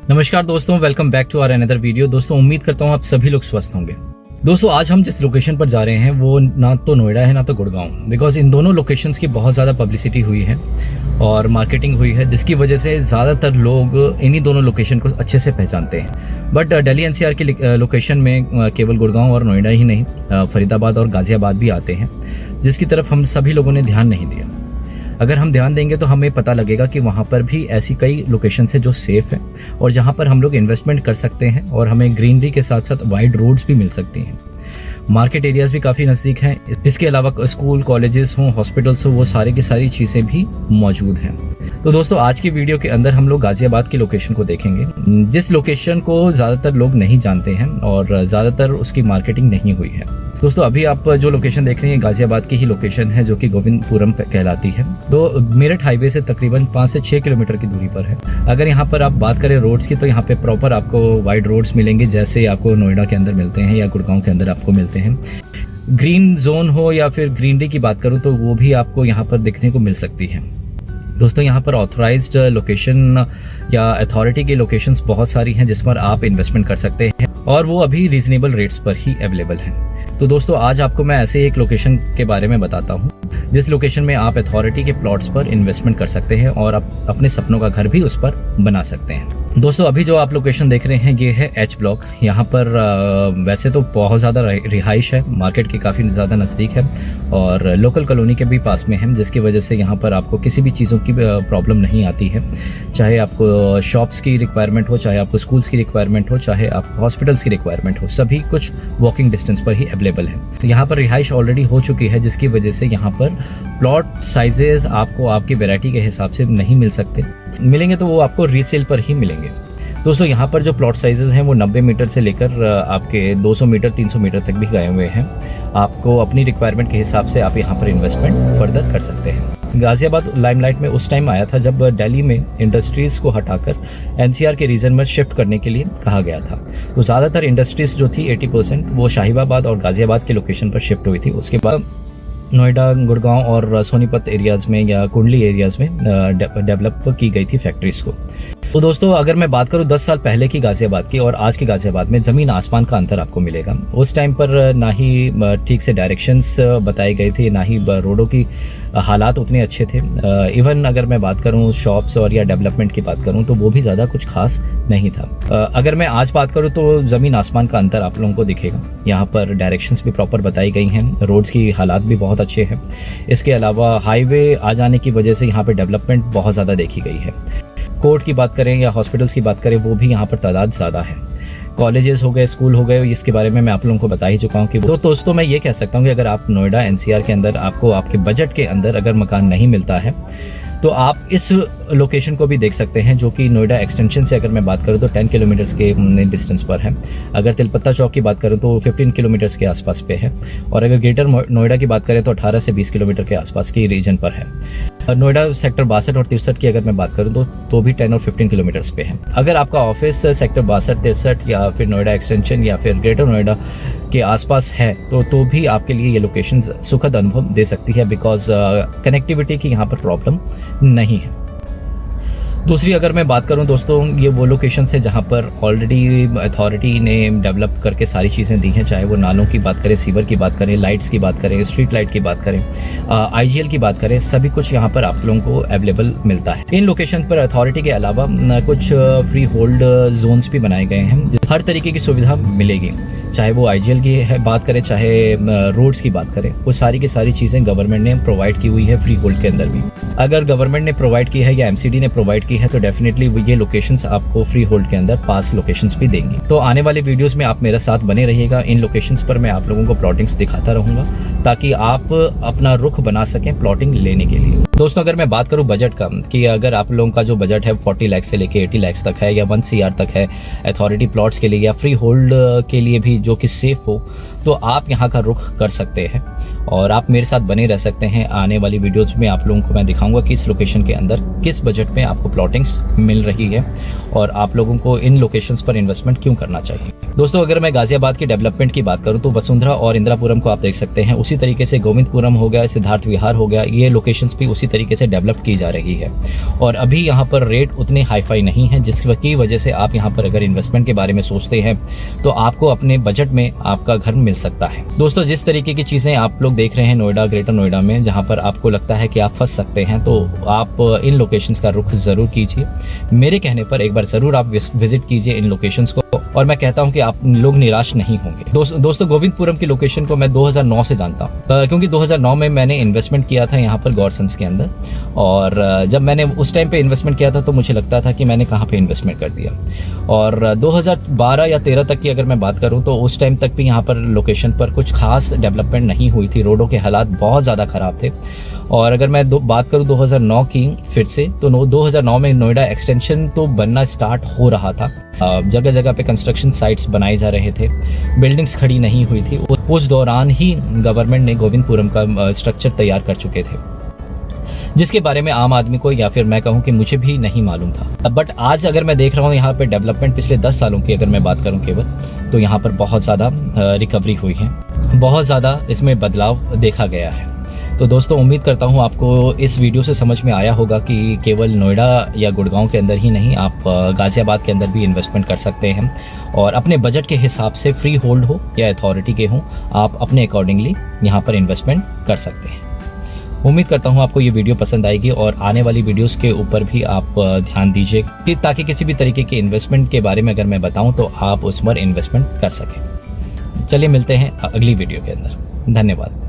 नमस्कार दोस्तों, welcome back to our another video. दोस्तों उम्मीद करता हूँ आप सभी लोग स्वस्थ होंगे। दोस्तों आज हम जिस लोकेशन पर जा रहे हैं वो ना तो नोएडा है ना तो गुड़गांव, बिकॉज इन दोनों लोकेशंस की बहुत ज़्यादा पब्लिसिटी हुई है और मार्केटिंग हुई है, जिसकी वजह से ज़्यादातर लोग इन्हीं दोनों लोकेशन को अच्छे से पहचानते हैं। बट दिल्ली एनसीआर की लोकेशन में केवल गुड़गांव और नोएडा ही नहीं, फरीदाबाद और गाजियाबाद भी आते हैं, जिसकी तरफ हम सभी लोगों ने ध्यान नहीं दिया। अगर हम ध्यान देंगे तो हमें पता लगेगा कि वहाँ पर भी ऐसी कई लोकेशन है जो सेफ है और जहाँ पर हम लोग इन्वेस्टमेंट कर सकते हैं और हमें ग्रीनरी के साथ साथ वाइड रोड्स भी मिल सकती हैं। मार्केट एरियाज भी काफ़ी नज़दीक हैं। इसके अलावा स्कूल, कॉलेजेस हों, हॉस्पिटल्स हो, वो सारी की सारी चीज़ें भी मौजूद हैं। तो दोस्तों आज की वीडियो के अंदर हम लोग गाजियाबाद की लोकेशन को देखेंगे, जिस लोकेशन को ज़्यादातर लोग नहीं जानते हैं और ज़्यादातर उसकी मार्केटिंग नहीं हुई है। दोस्तों अभी आप जो लोकेशन देख रहे हैं गाजियाबाद की ही लोकेशन है, जो कि गोविंदपुरम कहलाती है। तो मेरठ हाईवे से तकरीबन 5 से 6 किलोमीटर की दूरी पर है। अगर यहाँ पर आप बात करें रोड्स की तो यहाँ पे प्रॉपर आपको वाइड रोड्स मिलेंगे, जैसे आपको नोएडा के अंदर मिलते हैं या गुड़गांव के अंदर आपको मिलते हैं। ग्रीन जोन हो या फिर ग्रीनरी की बात करूँ तो वो भी आपको यहाँ पर देखने को मिल सकती है। दोस्तों यहाँ पर ऑथराइज्ड लोकेशन या अथॉरिटी की लोकेशंस बहुत सारी हैं जिस पर आप इन्वेस्टमेंट कर सकते हैं और वो अभी रीजनेबल रेट्स पर ही अवेलेबल हैं। तो दोस्तों आज आपको मैं ऐसे एक लोकेशन के बारे में बताता हूँ जिस लोकेशन में आप अथॉरिटी के प्लॉट्स पर इन्वेस्टमेंट कर सकते हैं और आप अपने सपनों का घर भी उस पर बना सकते हैं। दोस्तों अभी जो आप लोकेशन देख रहे हैं ये है एच ब्लॉक। यहाँ पर वैसे तो बहुत ज़्यादा रिहाइश है, मार्केट के काफ़ी ज़्यादा नज़दीक है और लोकल कॉलोनी के भी पास में है, जिसकी वजह से यहाँ पर आपको किसी भी चीज़ों की प्रॉब्लम नहीं आती है। चाहे आपको शॉप्स की रिक्वायरमेंट हो, चाहे आपको स्कूल्स की रिक्वायरमेंट हो, चाहे आपको हॉस्पिटल्स की रिक्वायरमेंट हो, सभी कुछ वॉकिंग डिस्टेंस पर ही अवेलेबल है। तो यहाँ पर रिहाइश ऑलरेडी हो चुकी है, जिसकी वजह से यहाँ पर प्लॉट साइजेस आपको आपकी वैरायटी के हिसाब से नहीं मिल सकते। मिलेंगे तो वो आपको रीसेल पर ही मिलेंगे। दोस्तों यहाँ पर जो प्लॉट साइजेस हैं वो 90 मीटर से लेकर आपके 200 मीटर 300 मीटर तक भी गए हुए हैं। आपको अपनी रिक्वायरमेंट के हिसाब से आप यहाँ पर इन्वेस्टमेंट फर्दर कर सकते हैं। गाजियाबाद लाइमलाइट में उस टाइम आया था जब दिल्ली में इंडस्ट्रीज़ को हटाकर एनसीआर के रीजन में शिफ्ट करने के लिए कहा गया था। तो ज़्यादातर इंडस्ट्रीज़ जो थी 80% वो शाहीबाबाद और गाजियाबाद के लोकेशन पर शिफ्ट हुई थी। उसके बाद नोएडा, गुड़गांव और सोनीपत एरियाज़ में या कुंडली एरियाज़ में डेवलप की गई थी फैक्ट्रीज़ को। तो दोस्तों अगर मैं बात करूं 10 साल पहले की गाजियाबाद की और आज की गाजियाबाद में ज़मीन आसमान का अंतर आपको मिलेगा। उस टाइम पर ना ही ठीक से डायरेक्शंस बताए गए थे, ना ही रोडों की हालात उतने अच्छे थे। इवन अगर मैं बात करूं शॉप्स और या डेवलपमेंट की बात करूं तो वो भी ज़्यादा कुछ खास नहीं था। अगर मैं आज बात करूं तो ज़मीन आसमान का अंतर आप लोगों को दिखेगा। यहाँ पर डायरेक्शंस भी प्रॉपर बताई गई हैं, रोड्स की हालात भी बहुत अच्छे हैं। इसके अलावा हाईवे आ जाने की वजह से यहाँ पर डेवलपमेंट बहुत ज़्यादा देखी गई है। कोर्ट की बात करें या हॉस्पिटल्स की बात करें वो भी यहाँ पर तादाद ज़्यादा है। कॉलेजेस हो गए, स्कूल हो गए, इसके बारे में मैं आप लोगों को बता ही चुका हूँ कि तो दोस्तों मैं ये कह सकता हूँ कि अगर आप नोएडा एनसीआर के अंदर आपको आपके बजट के अंदर अगर मकान नहीं मिलता है तो आप इस लोकेशन को भी देख सकते हैं, जो कि नोएडा एक्सटेंशन से अगर मैं बात करूं तो 10 किलोमीटर्स के डिस्टेंस पर है। अगर तिलपत्ता चौक की बात करूं तो 15 किलोमीटर्स के आसपास पे है और अगर ग्रेटर नोएडा की बात करें तो 18 से 20 किलोमीटर के आसपास की रीजन पर है। नोएडा सेक्टर 62 और 63 की अगर मैं बात करूं तो भी 10 और 15 किलोमीटर्स पे है। अगर आपका ऑफिस सेक्टर 62, 63 या फिर नोएडा एक्सटेंशन या फिर ग्रेटर नोएडा के आसपास है तो भी आपके लिए ये लोकेशन सुखद अनुभव दे सकती है, बिकॉज कनेक्टिविटी की यहाँ पर प्रॉब्लम नहीं है। दूसरी अगर मैं बात करूं दोस्तों, ये वो लोकेशन है जहां पर ऑलरेडी अथॉरिटी ने डेवलप करके सारी चीज़ें दी हैं, चाहे वो नालों की बात करें, सीवर की बात करें, लाइट्स की बात करें, स्ट्रीट लाइट की बात करें, आईजीएल की बात करें, सभी कुछ यहाँ पर आप लोगों को अवेलेबल मिलता है। इन लोकेशन पर अथॉरिटी के अलावा कुछ फ्री होल्ड जोन्स भी बनाए गए हैं, हर तरीके की सुविधा मिलेगी। चाहे वो आईजीएल की बात करें, चाहे रोड्स की बात करें, वो सारी की सारी चीज़ें गवर्नमेंट ने प्रोवाइड की हुई है फ्री होल्ड के अंदर भी। अगर गवर्नमेंट ने प्रोवाइड की है या एमसीडी ने प्रोवाइड की है तो डेफिनेटली ये लोकेशंस आपको फ्री होल्ड के अंदर पास लोकेशंस भी देंगी। तो आने वाले वीडियोस में आप मेरे साथ बने रहिएगा। इन लोकेशंस पर मैं आप लोगों को प्लॉटिंग्स दिखाता रहूंगा ताकि आप अपना रुख बना सकें प्लॉटिंग लेने के लिए। दोस्तों अगर मैं बात करूं बजट का, कि अगर आप लोगों का जो बजट है 40 लाख से लेके 80 लाख तक है या 1 CR तक है अथॉरिटी प्लॉट्स के लिए या फ्री होल्ड के लिए भी जो कि सेफ हो, तो आप यहाँ का रुख कर सकते हैं और आप मेरे साथ बने रह सकते हैं। आने वाली वीडियोस में आप लोगों को मैं दिखाऊंगा कि इस लोकेशन के अंदर किस बजट में आपको प्लॉटिंग्स मिल रही है और आप लोगों को इन लोकेशंस पर इन्वेस्टमेंट क्यों करना चाहिए। दोस्तों, अगर मैं गाजियाबाद की डेवलपमेंट की बात करूं तो वसुंधरा और इंदिरापुरम को आप देख सकते हैं, उसी तरीके से गोविंदपुरम हो गया, सिद्धार्थ विहार हो गया, ये लोकेशंस भी उसी तरीके से डेवलप की जा रही है और अभी यहाँ पर रेट उतने हाईफाई नहीं है, जिसकी वजह से आप यहाँ पर अगर इन्वेस्टमेंट के बारे में सोचते हैं तो आपको अपने बजट में आपका घर मिल सकता है। दोस्तों, जिस तरीके की चीजें आप लोग देख रहे हैं नोएडा, ग्रेटर नोएडा में, जहां पर आपको लगता है कि आप फंस सकते हैं, तो आप इन लोकेशंस का रुख जरूर कीजिए। मेरे कहने पर एक बार जरूर आप विजिट कीजिए इन लोकेशंस को और मैं कहता हूं कि आप लोग निराश नहीं होंगे। दोस्तों, गोविंदपुरम की लोकेशन को मैं 2009 से जानता हूं, क्योंकि 2009 में मैंने इन्वेस्टमेंट किया था यहाँ पर गॉडसन्स के अंदर और जब मैंने उस टाइम पे इन्वेस्टमेंट किया था तो मुझे लगता था कि मैंने कहाँ पे इन्वेस्टमेंट कर दिया। और 2012 या 13 तक की अगर मैं बात करूं तो उस टाइम तक भी यहाँ पर लोकेशन पर कुछ खास डेवलपमेंट नहीं हुई थी, रोडों के हालात बहुत ज़्यादा ख़राब थे। और अगर मैं बात करूं 2009 की फिर से, तो 2009 में नोएडा एक्सटेंशन तो बनना स्टार्ट हो रहा था, जगह जगह पे कंस्ट्रक्शन साइट्स बनाए जा रहे थे, बिल्डिंग्स खड़ी नहीं हुई थी। उस दौरान ही गवर्नमेंट ने गोविंदपुरम का स्ट्रक्चर तैयार कर चुके थे, जिसके बारे में आम आदमी को या फिर मैं कहूं कि मुझे भी नहीं मालूम था। बट आज अगर मैं देख रहा हूं यहाँ पे डेवलपमेंट पिछले 10 सालों की अगर मैं बात करूं केवल, तो यहाँ पर बहुत ज़्यादा रिकवरी हुई है, बहुत ज़्यादा इसमें बदलाव देखा गया है। तो दोस्तों, उम्मीद करता हूँ आपको इस वीडियो से समझ में आया होगा कि केवल नोएडा या गुड़गांव के अंदर ही नहीं, आप गाजियाबाद के अंदर भी इन्वेस्टमेंट कर सकते हैं और अपने बजट के हिसाब से, फ्री होल्ड हो या अथॉरिटी के हों, आप अपने अकॉर्डिंगली यहाँ पर इन्वेस्टमेंट कर सकते हैं। उम्मीद करता हूँ आपको ये वीडियो पसंद आएगी और आने वाली वीडियोस के ऊपर भी आप ध्यान दीजिए कि ताकि किसी भी तरीके के इन्वेस्टमेंट के बारे में अगर मैं बताऊँ तो आप उस पर इन्वेस्टमेंट कर सकें। चलिए मिलते हैं अगली वीडियो के अंदर। धन्यवाद।